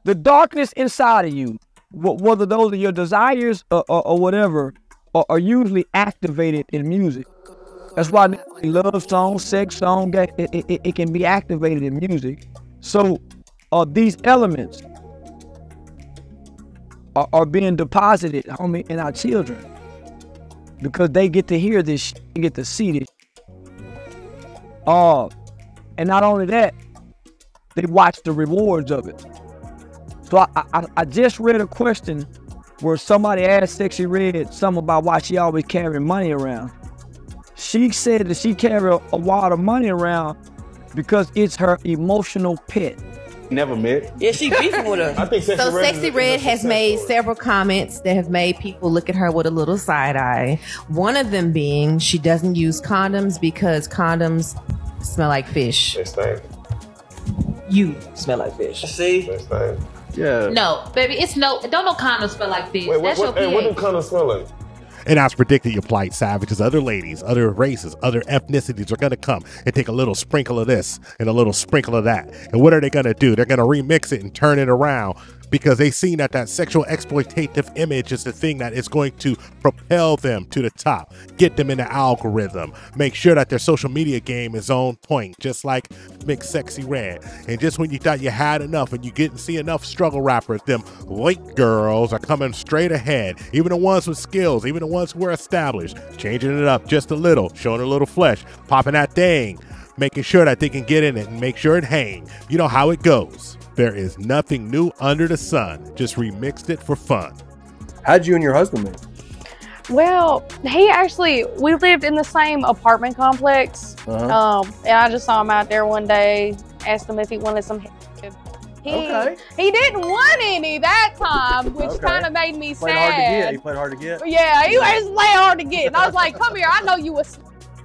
the darkness inside of you, whether those are your desires or whatever, are usually activated in music. That's why love song, sex song, it can be activated in music. So these elements are being deposited, homie, in our children, because they get to hear this shit, they get to see this. And not only that, they watch the rewards of it. So I just read a question where somebody asked Sexy Red something about why she always carrying money around. She said that she carry a wad of money around because it's her emotional pet. Never met. Yeah, she beefing with us. I think Sexy Red has made several comments that have made people look at her with a little side eye. One of them being she doesn't use condoms because condoms smell like fish. They stink. You smell like fish. See? They stink. Yeah. No, baby, don't no condoms smell like fish. That's your pH. What do condoms smell like? And as predicted, you polite savages, other ladies, other races, other ethnicities are going to come and take a little sprinkle of this and a little sprinkle of that. And what are they going to do? They're going to remix it and turn it around because they've seen that sexual exploitative image is the thing that is going to propel them to the top, get them in the algorithm, make sure that their social media game is on point, just like Mix Sexy Red. And just when you thought you had enough and you get and see enough struggle rappers, them white girls are coming straight ahead. Even the ones with skills, even the ones who are established, changing it up just a little, showing a little flesh, popping that thing, making sure that they can get in it and make sure it hang. You know how it goes. There is nothing new under the sun. Just remixed it for fun. How'd you and your husband meet? Well, we lived in the same apartment complex. And I just saw him out there one day, asked him if he wanted some. He didn't want any that time, which kind of made me sad. He played hard to get? Yeah, he was playing hard to get. And I was like, come here, I know you was,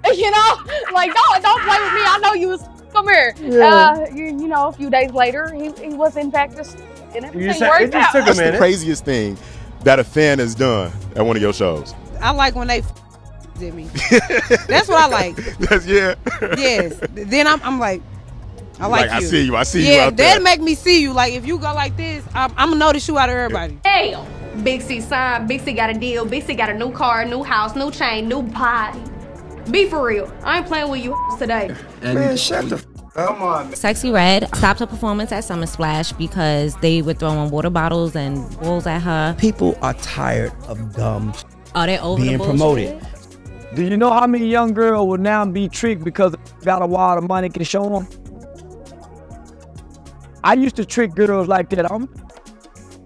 you know, like, don't play with me, I know you was. Come here. Yeah. You know, a few days later, he was in fact just, and everything worked out. That's the craziest thing that a fan has done at one of your shows. I like when they at me. That's what I like. Yes. Then I'm like, I like you. I see you out there. Yeah, that make me see you. Like, if you go like this, I'm gonna notice you out of everybody. Damn. Big C signed. Big C got a deal. Big C got a new car, new house, new chain, new body. Be for real. I ain't playing with you today. Man, shut the come on. Sexy Red stopped her performance at Summer Splash because they were throwing water bottles and balls at her. People are tired of dumb they over being promoted. Do you know how many young girls will now be tricked because they got a wad of money can show them? I used to trick girls like that. I'm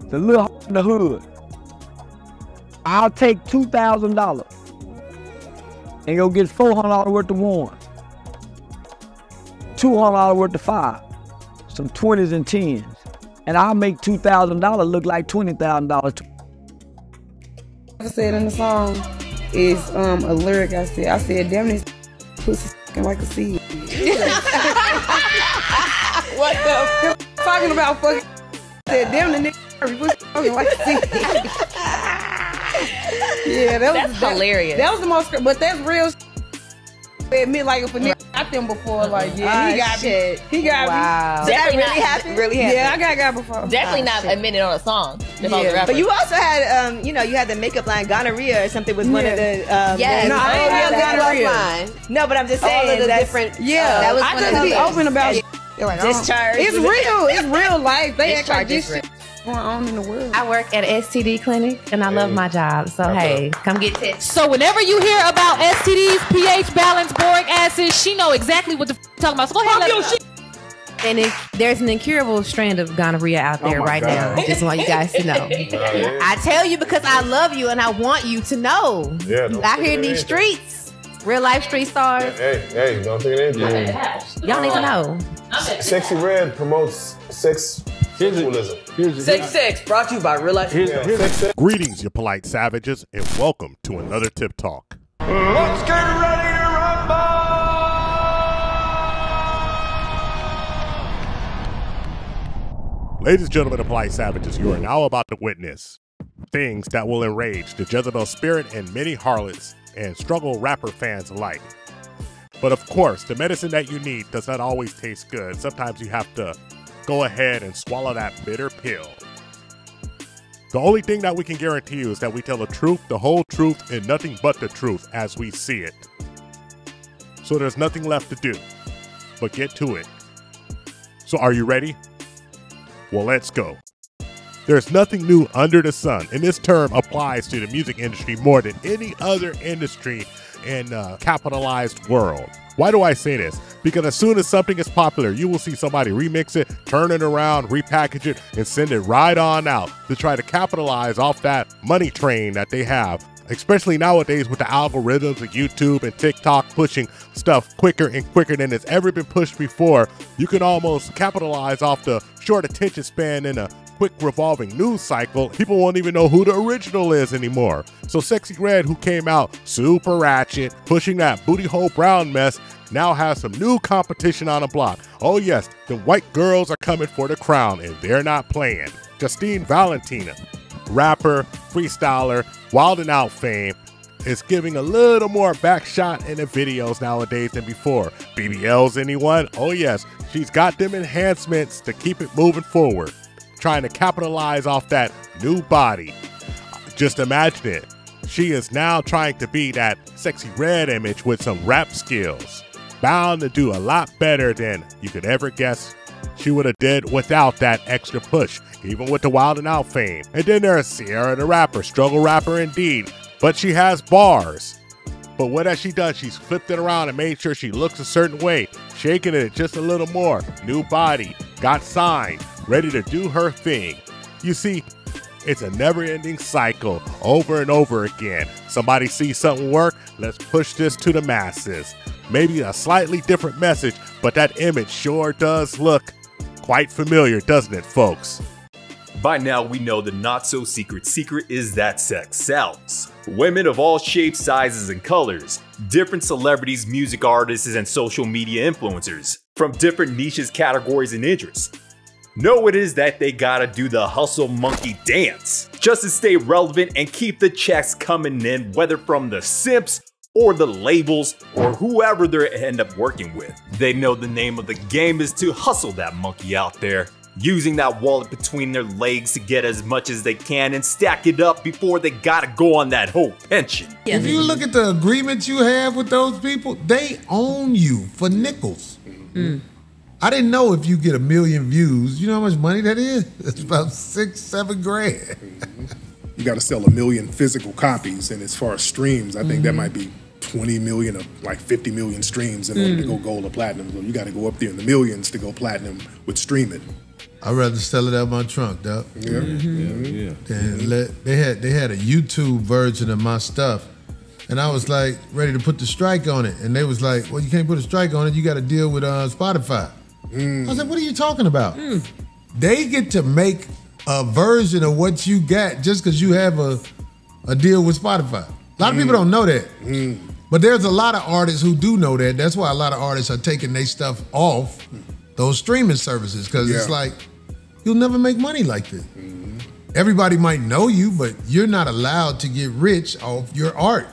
the little in the hood. I'll take $2,000 and go get $400 worth of one, $200 worth of five, some 20s and 10s, and I'll make $2,000 look like $20,000. I said in the song is a lyric. I said, damn this pussy like a seed. What the? Talking about fucking. Said, damn the nigga pussy like a seed. Yeah, that's hilarious. That was the most, but that's real. Admit, like, if a nigga got them before, like, yeah, he got me. He got me. Did that really happen? Really happened. Yeah, I got before. Definitely not admitted on a song. Yeah. But you also had, you know, you had the makeup line gonorrhea or something was one of the. Yes. No, I didn't have gonorrhea line. No, but I'm just saying all of the that's different. Yeah, that was I one just of be the open about like, discharge. It's real. It's real life. They act like Discharge this shit going on in the world. I work at an STD clinic and I love my job. So hey, come get tested. So whenever you hear about STDs, pH balance, boric acid, she know exactly what the talking about. So go ahead. And there's an incurable strand of gonorrhea out there right now. I just want you guys to know. I tell you because I love you and I want you to know. Yeah, out here in these streets, real life street stars. Hey, don't think anything. Y'all need to know. Sexy Red promotes sexualism. Sex brought to you by Real Life. Greetings, you polite savages, and welcome to another Tip Talk. Let's get ready to rumble! Ladies and gentlemen of polite savages, you are now about to witness things that will enrage the Jezebel spirit and many harlots and struggle rapper fans alike. But of course, the medicine that you need does not always taste good. Sometimes you have to go ahead and swallow that bitter pill. The only thing that we can guarantee you is that we tell the truth, the whole truth, and nothing but the truth as we see it. So there's nothing left to do but get to it. So are you ready? Well, let's go. There's nothing new under the sun, and this term applies to the music industry more than any other industry in a capitalized world. Why do I say this? Because as soon as something is popular, you will see somebody remix it, turn it around, repackage it, and send it right on out to try to capitalize off that money train that they have. Especially nowadays with the algorithms of YouTube and TikTok pushing stuff quicker and quicker than it's ever been pushed before, you can almost capitalize off the short attention span in a quick revolving news cycle. People won't even know who the original is anymore. So Sexy Red, who came out super ratchet, pushing that booty hole brown mess, now has some new competition on the block. Oh yes, the white girls are coming for the crown, and they're not playing. Justine Valentina, rapper, freestyler, Wild 'N Out fame, is giving a little more back shot in the videos nowadays than before. BBLs, anyone? Oh yes, she's got them enhancements to keep it moving forward, trying to capitalize off that new body. Just imagine it. She is now trying to be that Sexy Red image with some rap skills. Bound to do a lot better than you could ever guess she would have did without that extra push, even with the Wild 'N Out fame. And then there's Sierra the rapper, struggle rapper indeed, but she has bars. But what has she done? She's flipped it around and made sure she looks a certain way, shaking it just a little more. New body, got signed, ready to do her thing. You see, it's a never-ending cycle over and over again. Somebody sees something work, let's push this to the masses. Maybe a slightly different message, but that image sure does look quite familiar, doesn't it, folks? By now, we know the not-so-secret secret is that sex sells. Women of all shapes, sizes, and colors. Different celebrities, music artists, and social media influencers. From different niches, categories, and interests. Know what it is that they gotta do the hustle monkey dance. Just to stay relevant and keep the checks coming in, whether from the simps, or the labels, or whoever they end up working with. They know the name of the game is to hustle that monkey out there, using that wallet between their legs to get as much as they can and stack it up before they gotta go on that whole pension. If you look at the agreements you have with those people, they own you for nickels. I didn't know if you get 1 million views, you know how much money that is? It's about 6-7 grand. You gotta sell 1 million physical copies, and as far as streams, I think that might be 20 million or like 50 million streams in order to go gold or platinum. So you got to go up there in the millions to go platinum with streaming. I'd rather sell it out my trunk, dog. Yeah. And they had a YouTube version of my stuff, and I was like ready to put the strike on it, and they was like, "Well, you can't put a strike on it. You got to deal with Spotify." I was like, "What are you talking about?" They get to make a version of what you got just because you have a deal with Spotify. A lot of people don't know that. But there's a lot of artists who do know that. That's why a lot of artists are taking their stuff off those streaming services, because it's like, you'll never make money like this. Everybody might know you, but you're not allowed to get rich off your art.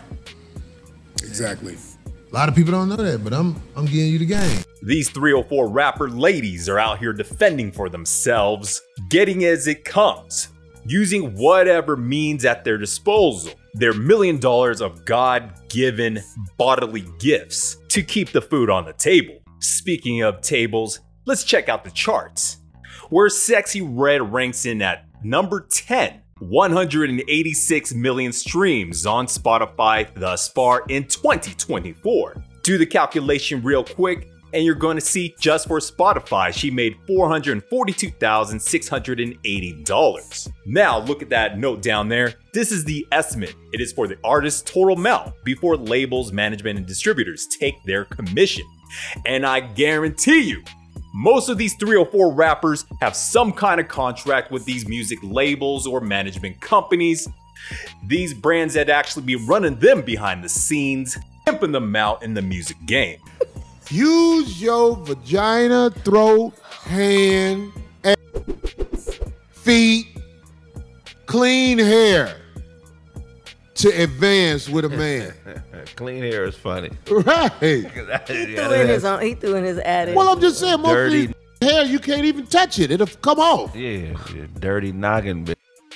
Exactly. A lot of people don't know that, but I'm giving you the game. These 304 rapper ladies are out here defending for themselves, getting as it comes, using whatever means at their disposal. Their $1 million of God-given bodily gifts to keep the food on the table. Speaking of tables, let's check out the charts, where Sexy Red ranks in at number 10. 186 million streams on Spotify thus far in 2024. Do the calculation real quick, and you're going to see just for Spotify, she made $442,680. Now look at that note down there. This is the estimate. It is for the artist's total amount before labels, management, and distributors take their commission. And I guarantee you, most of these 304 rappers have some kind of contract with these music labels or management companies. These brands that actually be running them behind the scenes, pimping them out in the music game. Use your vagina, throat, hand, feet, clean hair to advance with a man. Clean hair is funny. Right. He threw in his attic. Well, I'm just saying, most of these hair, you can't even touch it. It'll come off. Yeah, dirty noggin,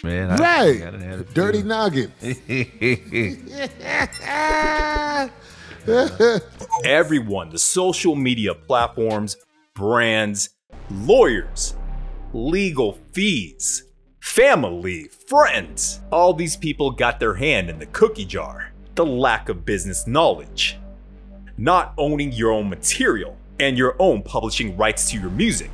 man. Right. Dirty noggin. Everyone, the social media platforms, brands, lawyers, legal fees, family, friends, all these people got their hand in the cookie jar. The lack of business knowledge, not owning your own material, and your own publishing rights to your music.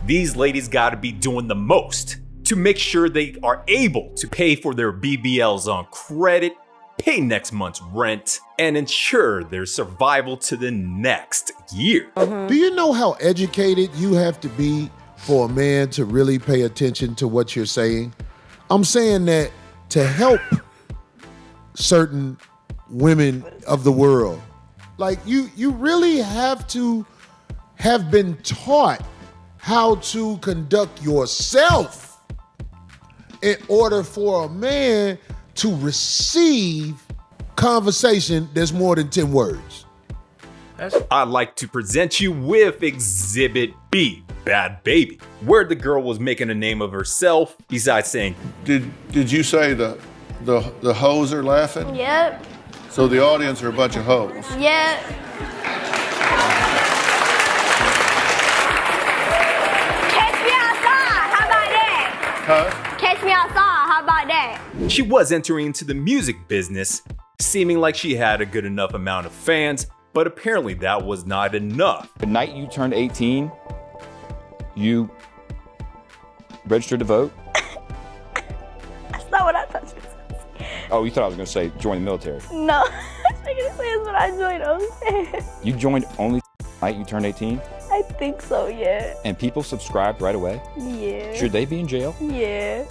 These ladies gotta be doing the most to make sure they are able to pay for their BBLs on credit, pay next month's rent, and ensure their survival to the next year. Do you know how educated you have to be for a man to really pay attention to what you're saying? I'm saying that to help certain women of the world. Like you really have to have been taught how to conduct yourself in order for a man to receive conversation that's more than 10 words. I'd like to present you with Exhibit B, Bad Baby, where the girl was making a name of herself besides saying, Did you say the hoes are laughing? Yep. So the audience are a bunch of hoes. Yep. Catch me outside. How about that? Huh? Catch me outside. How about that? she was entering into the music business, seeming like she had a good enough amount of fans, but apparently that was not enough. The night you turned 18, you registered to vote? That's not what I thought you said. Oh, you thought I was going to say join the military. No, I was going to say is what I joined OnlyFans. You joined only night you turned 18? I think so, yeah. And people subscribed right away? Yeah. Should they be in jail? Yeah.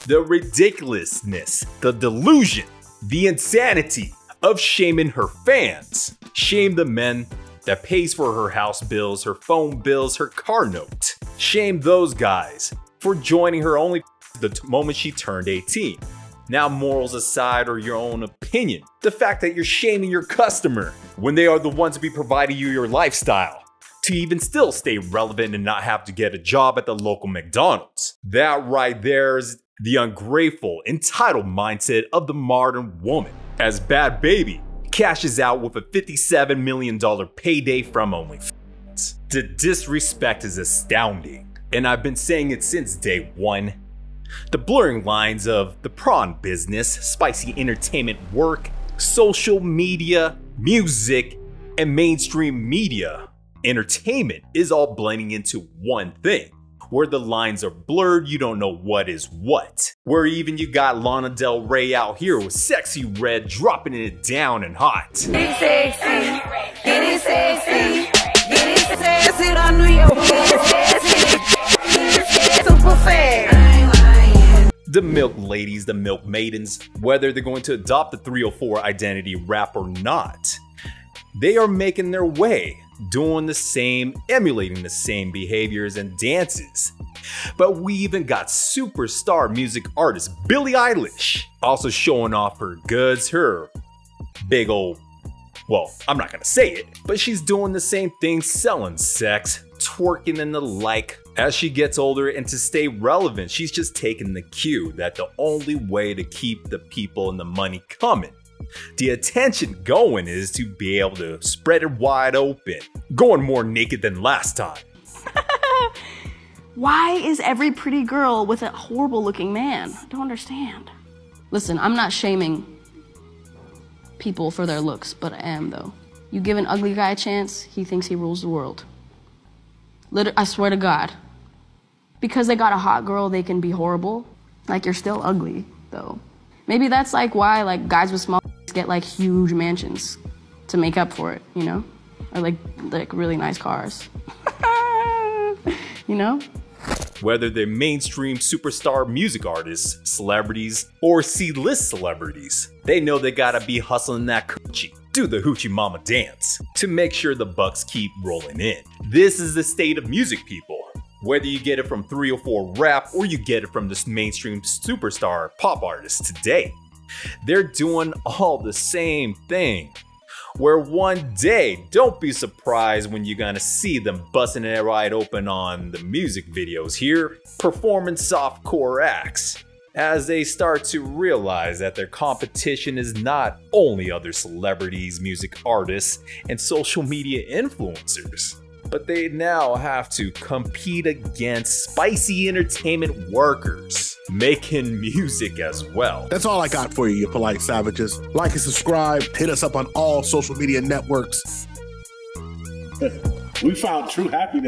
The ridiculousness, the delusion, the insanity of shaming her fans. Shame the men that pays for her house bills, her phone bills, her car note. Shame those guys for joining her only the moment she turned 18. Now, morals aside or your own opinion, the fact that you're shaming your customer when they are the ones to be providing you your lifestyle to even still stay relevant and not have to get a job at the local McDonald's. That right there is the ungrateful, entitled mindset of the modern woman. As Bad Baby cashes out with a $57 million payday from OnlyFans. The disrespect is astounding, and I've been saying it since day one. The blurring lines of the prawn business, spicy entertainment work, social media, music, and mainstream media entertainment is all blending into one thing. Where the lines are blurred, you don't know what is what. Where even you got Lana Del Rey out here with Sexy Red dropping it down and hot. Get sexy, get it sexy, get it sexy on New York. Super fast. The milk ladies, the milk maidens, whether they're going to adopt the 304 identity rap or not, they are making their way, doing the same, emulating the same behaviors and dances. But we even got superstar music artist Billie Eilish also showing off her goods, her big old, well, I'm not gonna say it, but she's doing the same thing, selling sex, twerking and the like. As she gets older and to stay relevant, she's just taking the cue that the only way to keep the people and the money coming, the attention going, is to be able to spread it wide open, going more naked than last time. Why is every pretty girl with a horrible looking man? I don't understand. Listen, I'm not shaming people for their looks, but I am though. You give an ugly guy a chance, he thinks he rules the world. I swear to God. Because they got a hot girl, they can be horrible. Like, you're still ugly though. Maybe that's like why like guys with small get like huge mansions to make up for it, you know? Or like really nice cars. You know? Whether they're mainstream superstar music artists, celebrities, or C-list celebrities, they know they gotta be hustling that coochie, do the hoochie mama dance, to make sure the bucks keep rolling in. This is the state of music, people. Whether you get it from 304 rap or you get it from this mainstream superstar pop artists today, they're doing all the same thing. where one day, don't be surprised when you're gonna see them busting it right open on the music videos here, performing softcore acts, as they start to realize that their competition is not only other celebrities, music artists, and social media influencers, but they now have to compete against spicy entertainment workers making music as well. That's all I got for you, you polite savages. Like and subscribe. Hit us up on all social media networks. We found true happiness